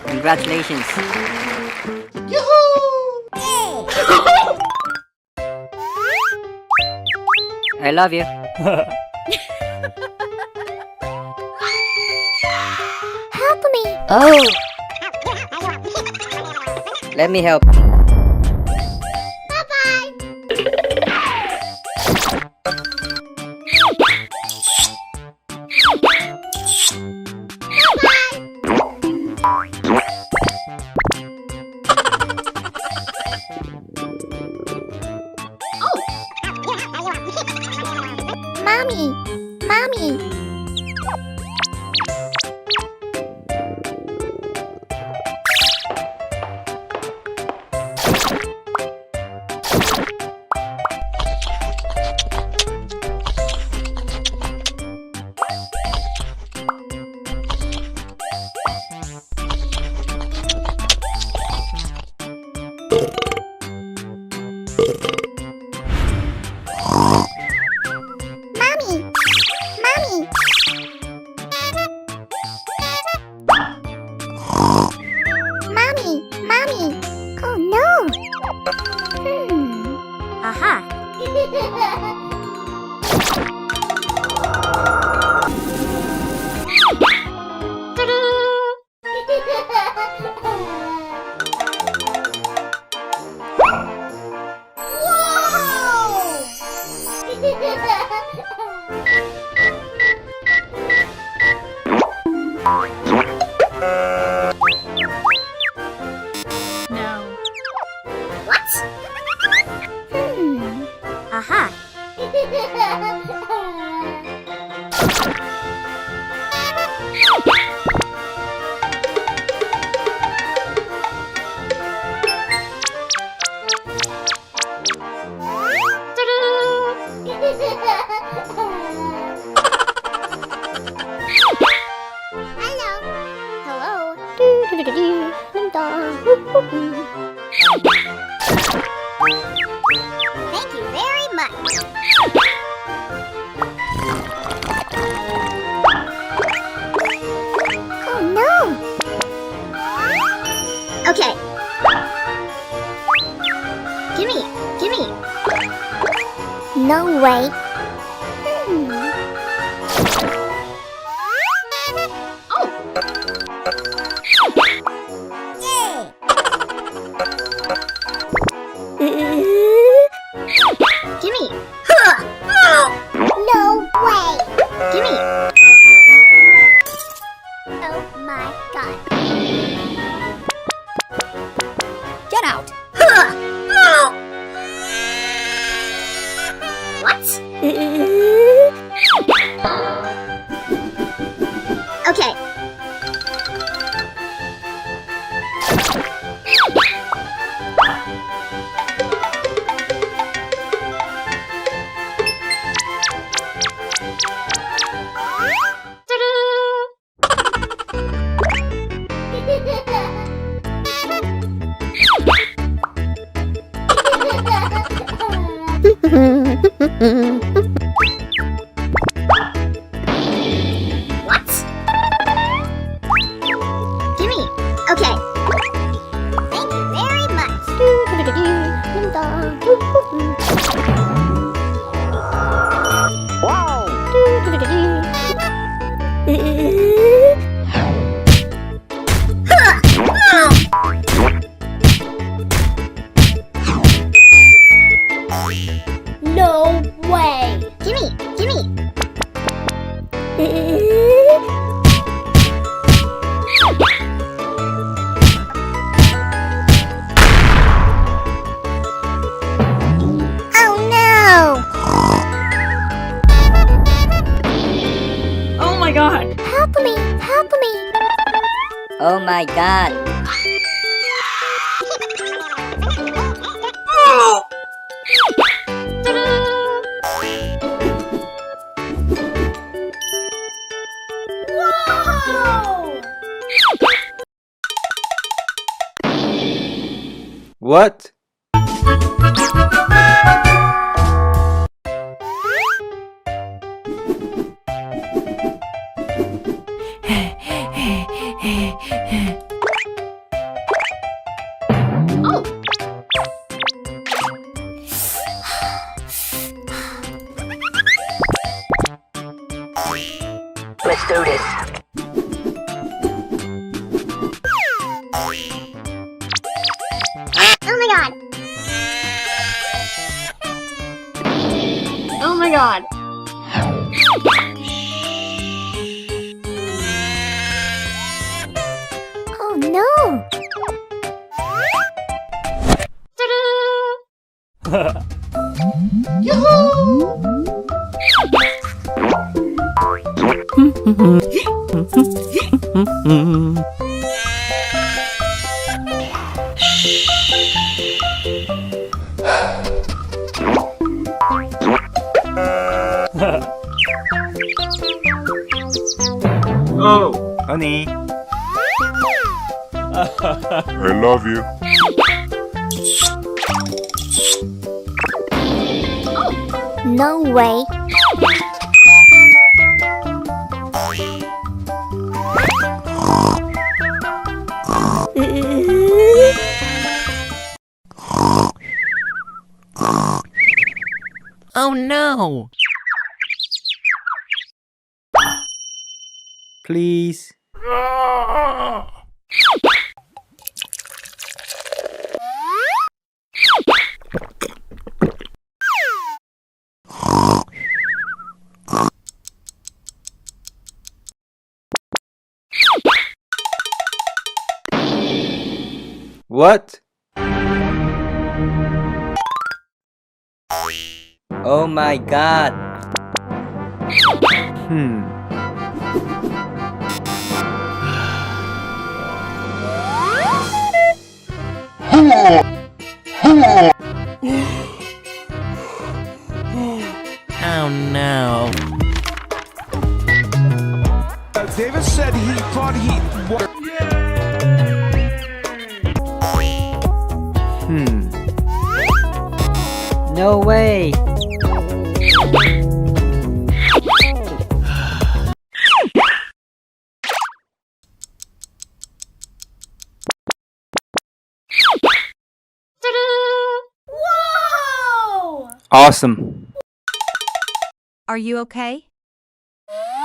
Congratulations. I love you. Help me! Oh! Let me help. Mommy! Mommy! Oh no! Aha! No. What? Aha! Hello. Thank you very much. Oh no! Okay. Gimme! Gimme! No way. Oh! Gimme! No way! Gimme! Oh my god. Get out! What? Okay. What? Gimme. Okay. Thank you very much. Wow! No way! Gimme! Gimme! Oh no! Oh my god! Help me! Help me! Oh my god! What? Let's do this. Oh my god. Oh my god. Oh no. Oh, honey. I love you. No way. Oh no! Please. What? Oh my god. Oh no! David said he thought he. No way. Whoa! Awesome. Are you okay?